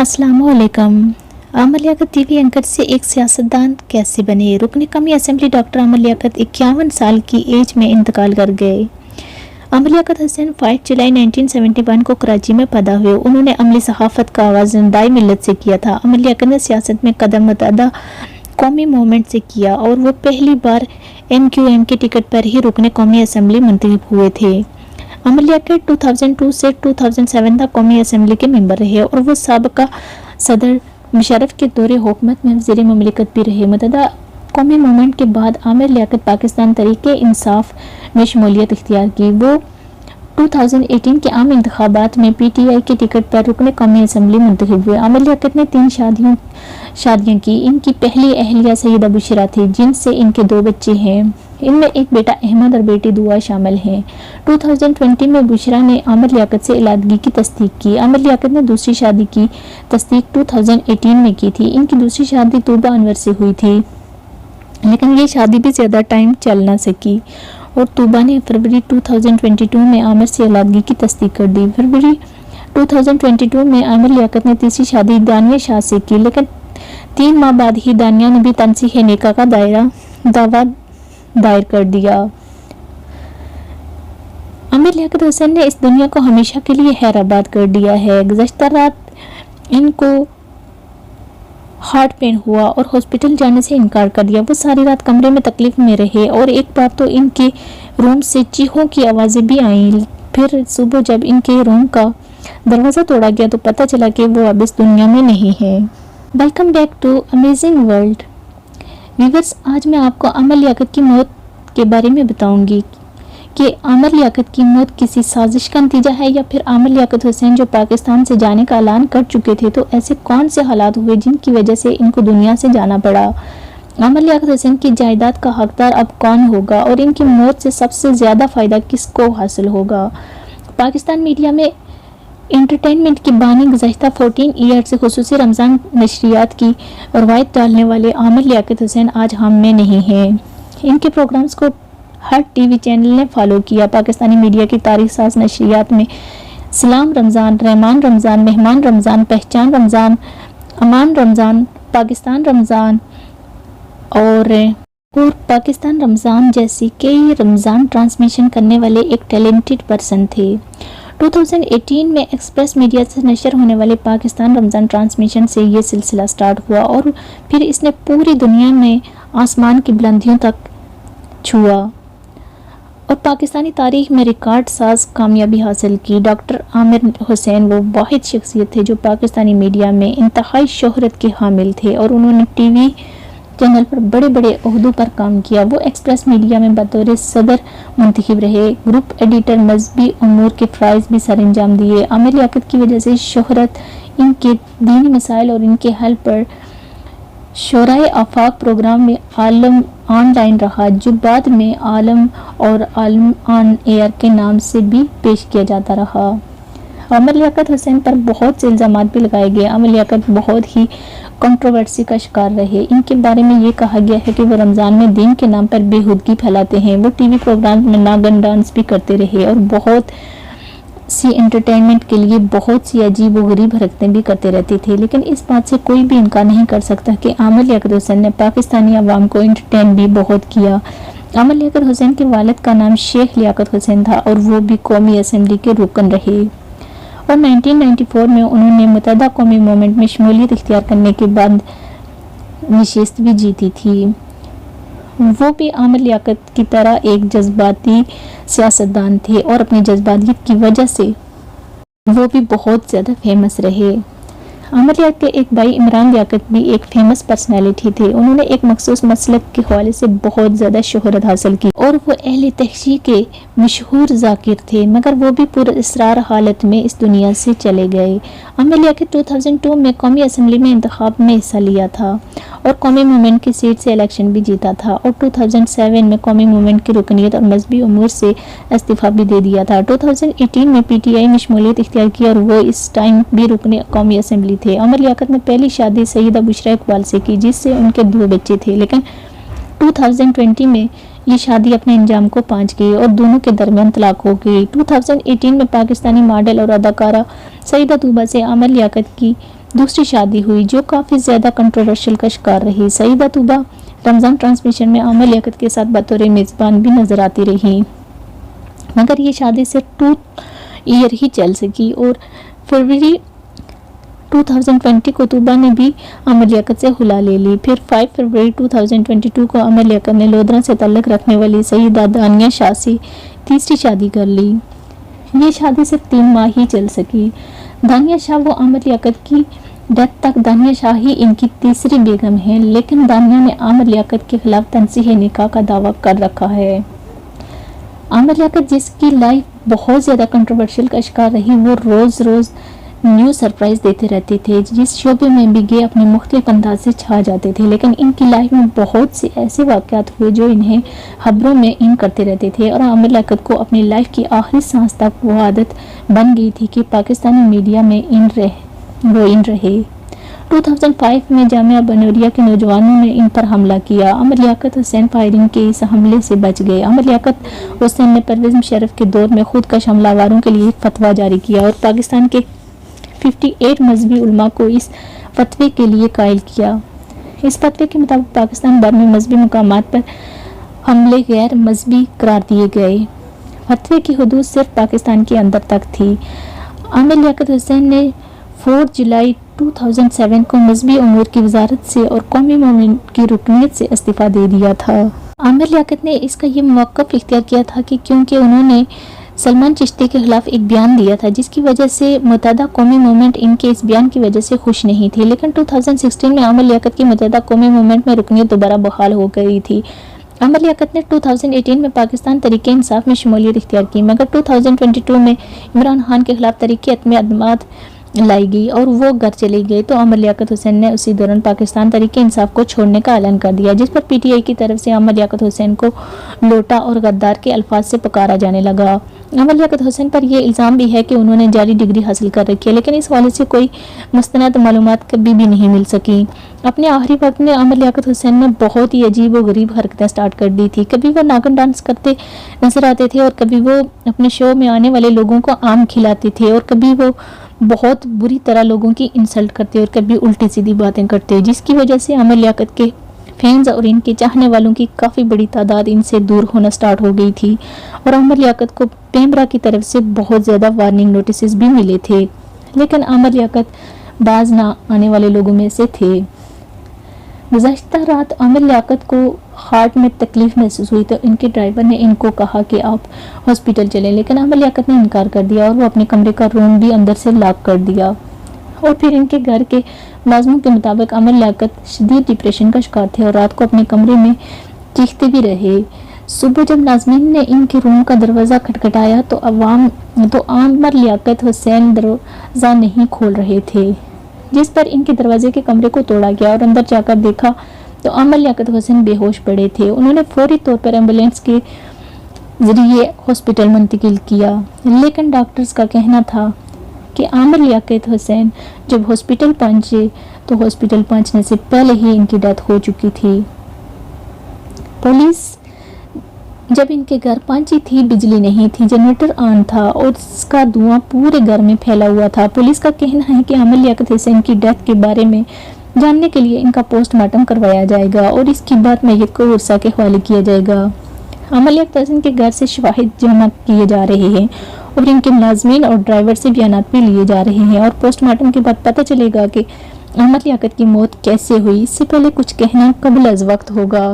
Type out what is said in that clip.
अस्सलामुअलैकुम। Aamir Liaquat TV anchor से एक सियासतदान कैसे बने? रुकन कौमी असेंबली डॉक्टर आमिर लियाकत 51 साल की एज में इंतकाल कर गए। आमिर लियाकत हुसैन 5 जुलाई 1971 को कराची में पैदा हुए। उन्होंने अमली सहाफ़त का आगाज़ दाई मिल्लत से किया था। आमिर लियाकत ने सियासत में कदम मुतअद्दिद कौमी मूवमेंट से किया और वो पहली बार MQM के टिकट पर ही रुकन कौमी असेंबली मुंतखब हुए थे। आमिर लियाकत 2002 से 2007 तक कौमी असेंबली के मेंबर रहे और वो साबिक़ा सदर मुशर्रफ के दौरे हुकूमत में वज़ीर मुमलिकत भी रहे। मुतअद्दिद कौमी मूवमेंट के बाद आमिर लियाकत पाकिस्तान तहरीक इंसाफ में शमूलियत इख्तियार की। वो 2018 के आम इंतखाबात में PTI के टिकट पर रुकन कौमी असेंबली मुंतखब हुए। आमिर लियाकत ने 3 शादियाँ की। इनकी पहली अहलिया सैयदा बुशरा थी, जिनसे इनके 2 बच्चे हैं। इनमें एक बेटा अहमद और बेटी दुआ शामिल हैं। 2020 में बुशरा ने आमिर लियाकत से इलादगी की तस्दीक की। आमिर लियाकत ने दूसरी शादी की तस्दीक 2018 में की थी। इनकी दूसरी शादी तूबा अनवर से हुई थी, लेकिन ये शादी भी ज़्यादा टाइम चल ना सकी और तूबा ने फरवरी 2022 में आमिर से इलादगी की तस्दीक कर दी। फरवरी 2022 में आमिर लियाकत ने तीसरी शादी दानिया शाह से की, लेकिन 3 माह बाद ही दानिया ने भी तनसीह निकाह का दावा दायर कर दिया। आमिर लियाकत हुसैन ने इस दुनिया को हमेशा के लिए हैराबाद कर दिया है। गुज़श्ता रात इनको हार्ट पेन हुआ और हॉस्पिटल जाने से इनकार कर दिया। वो सारी रात कमरे में तकलीफ में रहे और एक बार तो इनके रूम से चीखों की आवाज़ें भी आईं। फिर सुबह जब इनके रूम का दरवाज़ा तोड़ा गया तो पता चला कि वो अब इस दुनिया में नहीं है। Welcome back to amazing world viewers. आज मैं आपको आमिर लियाकत की मौत के बारे में बताऊंगी कि आमिर लियाकत की मौत किसी साजिश का नतीजा है या फिर आमिर लियाकत हुसैन जो पाकिस्तान से जाने का ऐलान कर चुके थे, तो ऐसे कौन से हालात हुए जिनकी वजह से इनको दुनिया से जाना पड़ा। आमिर लियाकत हुसैन की जायदाद का हकदार अब कौन होगा और इनकी मौत से सबसे ज़्यादा फ़ायदा किसको हासिल होगा। पाकिस्तान मीडिया में एंटरटेनमेंट की बानी गुज़श्ता 14 ईयर से खुसूसी रमज़ान नशरियात की रवायत डालने वाले आमिर लियाकत हुसैन आज हम में नहीं हैं। इनके प्रोग्राम्स को हर TV चैनल ने फॉलो किया। पाकिस्तानी मीडिया की तारीख साज नशरियात में सलाम रमज़ान, रहमान रमज़ान, मेहमान रमज़ान, पहचान रमज़ान, अमान रमज़ान, पाकिस्तान रमज़ान और पाकिस्तान रमज़ान जैसी कई रमज़ान ट्रांसमिशन करने वाले एक टैलेंटेड पर्सन थे। 2018 में एक्सप्रेस मीडिया से नशर होने वाले पाकिस्तान रमज़ान ट्रांसमिशन से ये सिलसिला स्टार्ट हुआ और फिर इसने पूरी दुनिया में आसमान की बुलंदियों तक छुआ और पाकिस्तानी तारीख में रिकॉर्ड साज कामयाबी हासिल की। डॉक्टर आमिर हुसैन वो वाहिद शख्सियत थे जो पाकिस्तानी मीडिया में इंतहाई शोहरत के हामिल थे और उन्होंने TV चैनल पर बड़े बड़े ओहदों पर काम किया। वो एक्सप्रेस मीडिया में बतौर सदर मुंतखब रहे। ग्रुप एडिटर, मजहबी उमूर के फ़राइज़ भी सर अंजाम दिए। आमिर लियाकत की वजह से शोहरत इनके दीनी मसाइल और इनके हल पर शोराए आफाक प्रोग्राम में आलम ऑनलाइन रहा, जो बाद में आलम और आलम ऑन एयर के नाम से भी पेश किया जाता रहा। आमिर लियाकत हुसैन पर बहुत से इल्ज़ामात भी लगाए गए। आमिर लियाकत बहुत ही कंट्रोवर्सी का शिकार रहे। इनके बारे में ये कहा गया है कि वो रमज़ान में दीन के नाम पर बेहुदगी फैलाते हैं। वो TV प्रोग्राम में नागन डांस भी करते रहे और बहुत सी एंटरटेनमेंट के लिए बहुत सी अजीब व गरीब हरकतें भी करते रहते थे। लेकिन इस बात से कोई भी इनकार नहीं कर सकता कि आमिर लियाकत हुसैन ने पाकिस्तानी अवाम को एंटरटेन भी बहुत किया। आमिर लियाकत हुसैन के वालिद का नाम शेख लियाकत हुसैन था और वो भी कौमी असेंबली के रुकन रहे और 1994 में उन्होंने मुतहदा कौमी मूवमेंट में शमूलियत इख्तियार करने के बाद नशिस्त भी जीती थी। वो भी आमिर लियाकत की तरह एक जज्बाती सियासतदान थे और अपनी जज्बातियत की वजह से वो भी बहुत ज़्यादा फेमस रहे। आमिर लियाकत के एक भाई इमरान लियाकत भी एक फेमस पर्सनैलिटी थे। उन्होंने एक मखसूस मसलक के हवाले से बहुत ज़्यादा शोहरत हासिल की और वो अहले तहक़ीक़ के मशहूर ज़ाकिर थे, मगर वो भी पुरअसरार हालत में इस दुनिया से चले गए। आमिर लियाकत 2002 में कौमी असेंबली में इंतखाब में हिस्सा लिया था और कौमी मूवमेंट की सीट से इलेक्शन भी जीता था और 2007 में कौमी मूवमेंट की रुकनीत और मजहबी उमूर से इस्तीफ़ा भी दे दिया था। 2018 में PTI में शमूलियत इख्तियार की और वो इस टाइम भी रुकने कौमी असेंबली थे। आमिर लियाकत ने पहली शादी सैयदा बुशरा इकबाल से की, जिससे उनके 2 बच्चे थे, लेकिन 2020 में ये शादी अपने अंजाम को पहुंच गई और दोनों के दरमियान तलाक हो गई। 2018 में पाकिस्तानी मॉडल और अदाकारा सईदा तूबा से आमिर लियाकत की دوسری شادی ہوئی جو کافی زیادہ کنٹروورشل کا شکار رہی۔ سعیدہ طوبہ رمضان ٹرانسمیشن میں عامر لیاقت کے ساتھ بطور میزبان بھی نظر آتی رہی، مگر یہ شادی صرف 2 ایئر ہی چل سکی اور فروری 2020 کو طوبہ نے بھی عامر لیاقت سے خلا لے لی۔ پھر 5 فروری 2022 کو عامر لیاقت نے لودھرا سے تعلق رکھنے والی سیدہ دانیہ شاہ سے تیسری شادی کر لی۔ یہ شادی صرف 3 ماہ ہی چل سکی۔ دانیہ شاہ وہ عامر لیاقت کی ڈیتھ تک دانیہ شاہ ہی ان کی تیسری بیگم ہیں، لیکن دانیہ نے عامر لیاقت کے خلاف تنصیح نکاح کا دعویٰ کر رکھا ہے۔ عامر لیاقت جس کی لائف بہت زیادہ کنٹروورشل کا شکار رہی، وہ روز روز نیو سرپرائز دیتے رہتے تھے، جس شعبے میں بھی گئے اپنے مختلف انداز سے چھا جاتے تھے، لیکن ان کی لائف میں بہت سے ایسے واقعات ہوئے جو انہیں خبروں میں ان کرتے رہتے تھے، اور عامر لیاقت کو اپنی لائف کی آخری سانس تک وہ عادت بن گئی تھی کہ پاکستانی میڈیا میں وہ رہے۔ 2005 میں جامعہ بنوریا کے نوجوانوں نے ان پر حملہ کیا۔ عامر لیاقت حسین فائرنگ کے اس حملے سے بچ گئے۔ عامر لیاقت حسین نے پرویز مشرف کے دور میں خودکش حملہ آوروں کے لیے فتویٰ جاری کیا اور پاکستان کے 58 مذہبی علماء کو اس فتوے کے لیے قائل کیا۔ اس فتوے کے مطابق پاکستان بھر میں مذہبی مقامات پر حملے غیر مذہبی قرار دیے گئے۔ فتوے کی حدود صرف پاکستان کے اندر تک تھی۔ عامر لیاقت حسین نے 4 جولائی 2007 کو مذہبی امور کی وزارت سے اور قومی موومنٹ کی رکنیت سے استعفیٰ دے دیا تھا۔ عامر لیاقت نے اس کا یہ موقف اختیار کیا تھا کہ کیونکہ انہوں نے سلمان چشتی کے خلاف ایک بیان دیا تھا، جس کی وجہ سے متحدہ قومی موومنٹ ان کے اس بیان کی وجہ سے خوش نہیں تھی، لیکن 2016 میں عامر لیاقت کی متحدہ قومی موومنٹ میں رکنیت دوبارہ بحال ہو گئی تھی۔ عامر لیاقت نے 2018 میں پاکستان تحریک انصاف میں شمولیت اختیار کی، مگر 2022 میں عمران خان کے خلاف تحریک عدم اعتماد لائی گئی اور وہ گھر چلے گئے تو عامر لیاقت حسین نے اسی دوران پاکستان تحریک انصاف کو چھوڑنے کا اعلان کر دیا، جس پر پی ٹی آئی کی طرف سے عامر لیاقت حسین کو لوٹا اور غدار کے الفاظ سے پکارا جانے لگا۔ عامر لیاقت حسین پر یہ الزام بھی ہے کہ انہوں نے جعلی ڈگری حاصل کر رکھی ہے، لیکن اس حوالے سے کوئی مستند معلومات کبھی بھی نہیں مل سکی۔ اپنے آخری وقت میں عامر لیاقت حسین نے بہت ہی عجیب و غریب حرکتیں سٹارٹ کر دی تھی۔ کبھی وہ ناگن ڈانس کرتے نظر آتے تھے اور کبھی وہ اپنے شو میں آنے والے لوگوں کو آم کھلاتے تھے اور کبھی وہ بہت بری طرح لوگوں کی انسلٹ کرتے اور کبھی الٹی سیدھی باتیں کرتے، جس کی وجہ سے عامر لیاقت کے فینز اور ان کے چاہنے والوں کی کافی بڑی تعداد ان سے دور ہونا سٹارٹ ہو گئی تھی، اور عامر لیاقت کو پیمرا کی طرف سے بہت زیادہ وارننگ نوٹسز بھی ملے تھے، لیکن عامر لیاقت باز نہ آنے والے لوگوں میں سے تھے۔ گزشتہ رات عامر لیاقت کو ہارٹ میں تکلیف محسوس ہوئی تو ان کے ڈرائیور نے ان کو کہا کہ آپ ہاسپٹل چلیں، لیکن عامر لیاقت نے انکار کر دیا اور وہ اپنے کمرے کا روم بھی اندر سے لاک کر دیا۔ اور پھر ان کے گھر کے ملازموں کے مطابق عامر لیاقت شدید ڈپریشن کا شکار تھے اور رات کو اپنے کمرے میں چیختے بھی رہے۔ صبح جب ناظرین نے ان کے روم کا دروازہ کھٹکھٹایا تو عامر لیاقت حسین دروازہ نہیں کھول رہے تھے، جس پر ان کے دروازے کے کمرے کو توڑا گیا اور اندر جا کر دیکھا تو عامر لیاقت حسین بے ہوش پڑے تھے۔ انہوں نے فوری طور پر ایمبولینس کے ذریعے ہاسپٹل منتقل کیا، لیکن ڈاکٹرز کا کہنا تھا کہ عامر لیاقت حسین جب ہاسپٹل پہنچے تو ہاسپٹل پہنچنے سے پہلے ہی ان کی ڈیتھ ہو چکی تھی۔ پولیس جب ان کے گھر پہنچی تھی بجلی نہیں تھی، جنریٹر آن تھا اور اس کا دھواں پورے گھر میں پھیلا ہوا تھا۔ پولیس کا کہنا ہے کہ عامر لیاقت حسین کی ڈیتھ کے بارے میں جاننے کے لیے ان کا پوسٹ مارٹم کروایا جائے گا اور اس کی بعد میت کو ورثہ کے حوالے کیا جائے گا۔ عامر لیاقت حسین کے گھر سے شواہد جمع کیے جا رہے ہیں اور ان کے ملازمین اور ڈرائیور سے بیانات بھی لیے جا رہے ہیں، اور پوسٹ مارٹم کے بعد پتہ چلے گا کہ عامر لیاقت کی موت کیسے ہوئی۔ اس سے پہلے کچھ کہنا قبل از وقت ہوگا۔